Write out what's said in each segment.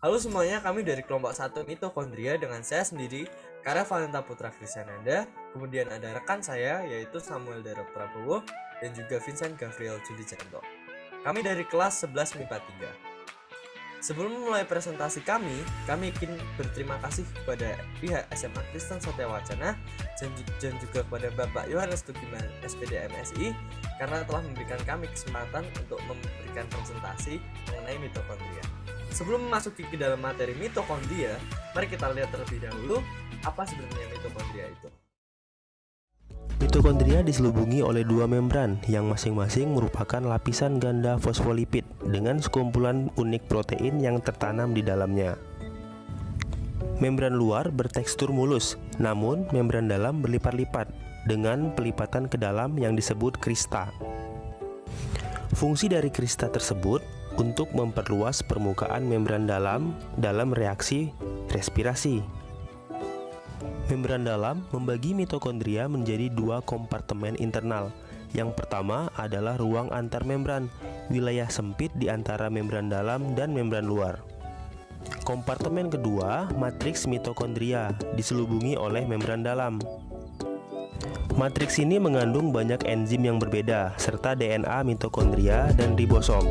Halo semuanya, kami dari kelompok 1 mitokondria dengan saya sendiri, Karya Valenta Putra Krisyananda. Kemudian ada rekan saya yaitu Samuel Dara Prabowo dan juga Vincent Gabriel Judijanto. Kami dari kelas 11 MIPA 3. Sebelum memulai presentasi kami ingin berterima kasih kepada pihak SMA Kristen Satya Wacana dan juga kepada Bapak Yohanes Tugiman SPD MSI karena telah memberikan kami kesempatan untuk memberikan presentasi mengenai mitokondria. Sebelum memasuki ke dalam materi mitokondria, mari kita lihat terlebih dahulu apa sebenarnya mitokondria itu. Mitokondria diselubungi oleh dua membran yang masing-masing merupakan lapisan ganda fosfolipid dengan sekumpulan unik protein yang tertanam di dalamnya. Membran luar bertekstur mulus, namun membran dalam berlipat-lipat dengan pelipatan ke dalam yang disebut krista. Fungsi dari krista tersebut untuk memperluas permukaan membran dalam reaksi respirasi. Membran dalam membagi mitokondria menjadi dua kompartemen internal. Yang pertama adalah ruang antar membran, wilayah sempit di antara membran dalam dan membran luar. Kompartemen kedua, matriks mitokondria, diselubungi oleh membran dalam. Matriks ini mengandung banyak enzim yang berbeda, serta DNA mitokondria dan ribosom.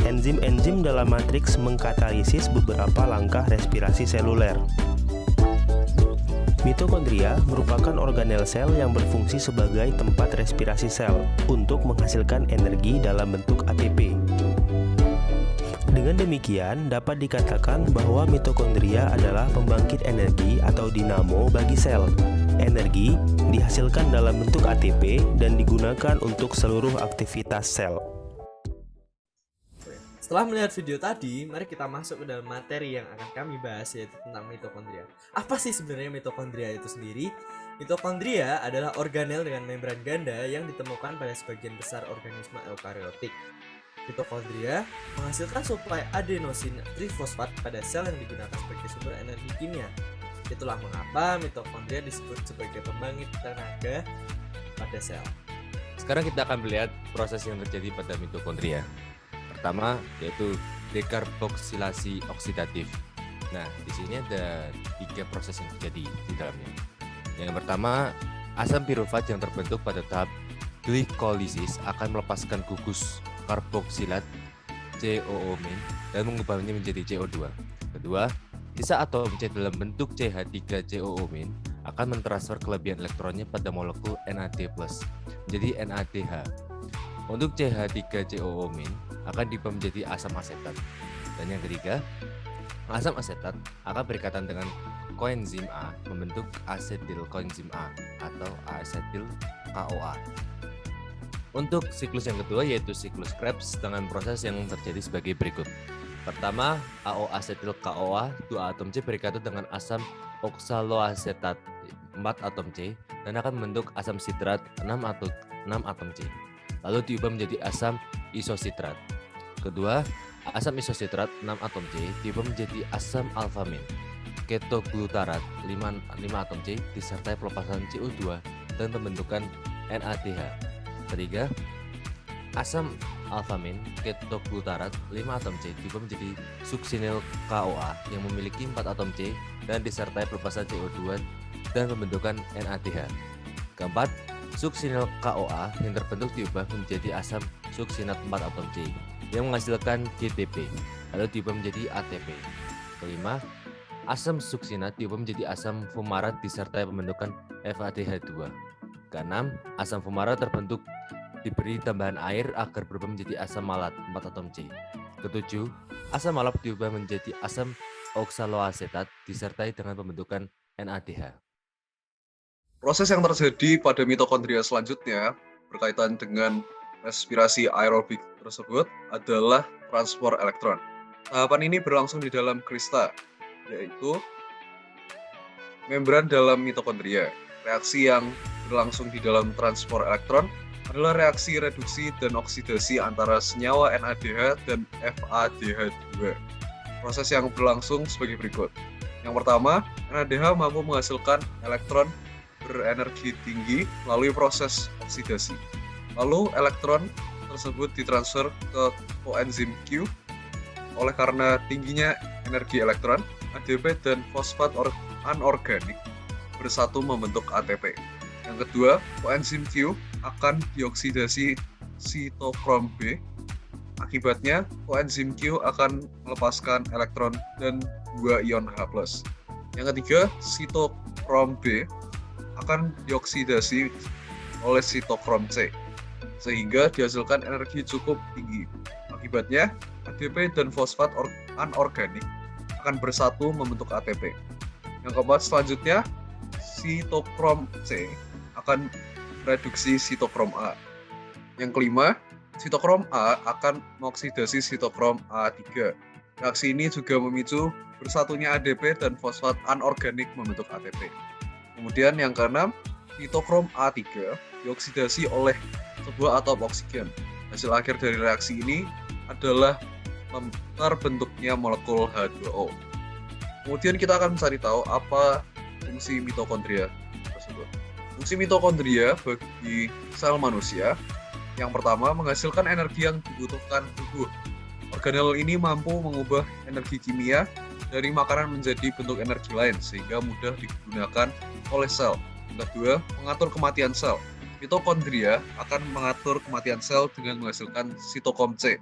Enzim-enzim dalam matriks mengkatalisis beberapa langkah respirasi seluler. Mitokondria merupakan organel sel yang berfungsi sebagai tempat respirasi sel untuk menghasilkan energi dalam bentuk ATP. Dengan demikian, dapat dikatakan bahwa mitokondria adalah pembangkit energi atau dinamo bagi sel. Energi dihasilkan dalam bentuk ATP dan digunakan untuk seluruh aktivitas sel. Setelah melihat video tadi, mari kita masuk ke dalam materi yang akan kami bahas, yaitu tentang mitokondria. Apa sih sebenarnya mitokondria itu sendiri? Mitokondria adalah organel dengan membran ganda yang ditemukan pada sebagian besar organisme eukariotik. Mitokondria menghasilkan suplai adenosin trifosfat pada sel yang digunakan sebagai sumber energi kimia. Itulah mengapa mitokondria disebut sebagai pembangkit tenaga pada sel. Sekarang kita akan melihat proses yang terjadi pada mitokondria. Pertama yaitu dekarboksilasi oksidatif. Nah, di sini ada 3 proses yang terjadi di dalamnya. Yang pertama, asam pirufat yang terbentuk pada tahap glikolisis akan melepaskan gugus karboksilat COO- dan mengubahnya menjadi CO2. Kedua, sisa atom C dalam bentuk CH3COO- akan mentransfer kelebihan elektronnya pada molekul NAD+ menjadi NADH. Untuk CH3COO- akan diubah menjadi asam asetat. Dan yang ketiga, asam asetat akan berikatan dengan koenzim A membentuk asetil koenzim A atau asetil KOA. Untuk siklus yang kedua yaitu siklus Krebs dengan proses yang terjadi sebagai berikut. Pertama, AO asetil KOA 2 atom C berikatan dengan asam oksaloasetat 4 atom C dan akan membentuk asam sitrat 6 atom C. Lalu diubah menjadi asam isositrat. Kedua, asam isositrat 6 atom C diubah menjadi asam alfamin. Ketoglutarat 5 atom C disertai pelepasan CO2 dan pembentukan NADH. Ketiga, asam alfamin ketoglutarat 5 atom C diubah menjadi suksinil KOA yang memiliki 4 atom C dan disertai pelepasan CO2 dan pembentukan NADH. Keempat, suksinil KOA yang terbentuk diubah menjadi asam suksinat 4 atom C yang menghasilkan GTP, lalu diubah menjadi ATP. Kelima, asam suksinat diubah menjadi asam fumarat disertai pembentukan FADH2. Keenam, asam fumarat terbentuk diberi tambahan air agar berubah menjadi asam malat 4 atom C. Ketujuh, asam malat diubah menjadi asam oksaloasetat disertai dengan pembentukan NADH. Proses yang terjadi pada mitokondria selanjutnya berkaitan dengan respirasi aerobik tersebut adalah transport elektron. Tahapan ini berlangsung di dalam krista, yaitu membran dalam mitokondria. Reaksi yang berlangsung di dalam transport elektron adalah reaksi reduksi dan oksidasi antara senyawa NADH dan FADH2. Proses yang berlangsung sebagai berikut. Yang pertama, NADH mampu menghasilkan elektron berenergi tinggi melalui proses oksidasi. Lalu elektron tersebut ditransfer ke koenzim Q. Oleh karena tingginya energi elektron, ADP dan fosfat anorganik bersatu membentuk ATP. Yang kedua, koenzim Q akan dioksidasi sitokrom B. Akibatnya, koenzim Q akan melepaskan elektron dan 2 ion H+. Yang ketiga, sitokrom B akan dioksidasi oleh sitokrom C, sehingga dihasilkan energi cukup tinggi. Akibatnya, ADP dan fosfat anorganik akan bersatu membentuk ATP. Yang keempat, selanjutnya, sitokrom C akan reduksi sitokrom A. Yang kelima, sitokrom A akan mengoksidasi sitokrom A3. Reaksi ini juga memicu bersatunya ADP dan fosfat anorganik membentuk ATP. Kemudian yang keenam, sitokrom A3 dioksidasi oleh sebuah atom oksigen. Hasil akhir dari reaksi ini adalah terbentuknya molekul H2O. Kemudian kita akan mencari tahu apa fungsi mitokondria tersebut. Fungsi mitokondria bagi sel manusia, yang pertama menghasilkan energi yang dibutuhkan tubuh. Organel ini mampu mengubah energi kimia dari makanan menjadi bentuk energi lain sehingga mudah digunakan oleh sel. Yang kedua, mengatur kematian sel. Mitokondria akan mengatur kematian sel dengan menghasilkan sitokrom C.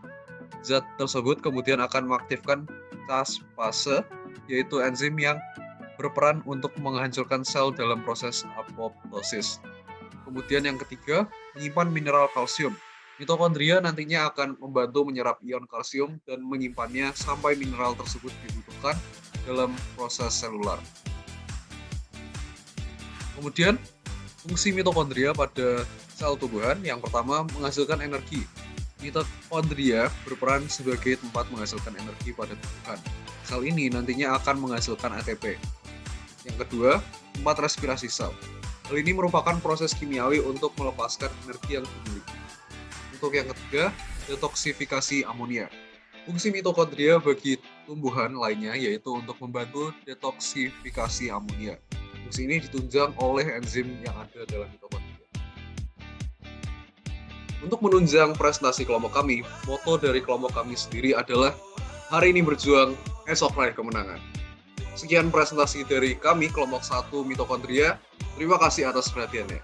Zat tersebut kemudian akan mengaktifkan caspase, yaitu enzim yang berperan untuk menghancurkan sel dalam proses apoptosis. Kemudian yang ketiga, menyimpan mineral kalsium. Mitokondria nantinya akan membantu menyerap ion kalsium dan menyimpannya sampai mineral tersebut dibutuhkan dalam proses selular. Kemudian, fungsi mitokondria pada sel tumbuhan, yang pertama menghasilkan energi. Mitokondria berperan sebagai tempat menghasilkan energi pada tumbuhan. Sel ini nantinya akan menghasilkan ATP. Yang kedua, tempat respirasi sel. Hal ini merupakan proses kimiawi untuk melepaskan energi yang dimiliki. Untuk yang ketiga, detoksifikasi amonia. Fungsi mitokondria bagi tumbuhan lainnya yaitu untuk membantu detoksifikasi amonia. Fungsi ini ditunjang oleh enzim yang ada dalam mitokondria. Untuk menunjang prestasi kelompok kami, moto dari kelompok kami sendiri adalah hari ini berjuang, esok raih kemenangan. Sekian presentasi dari kami, kelompok 1 mitokondria. Terima kasih atas perhatiannya.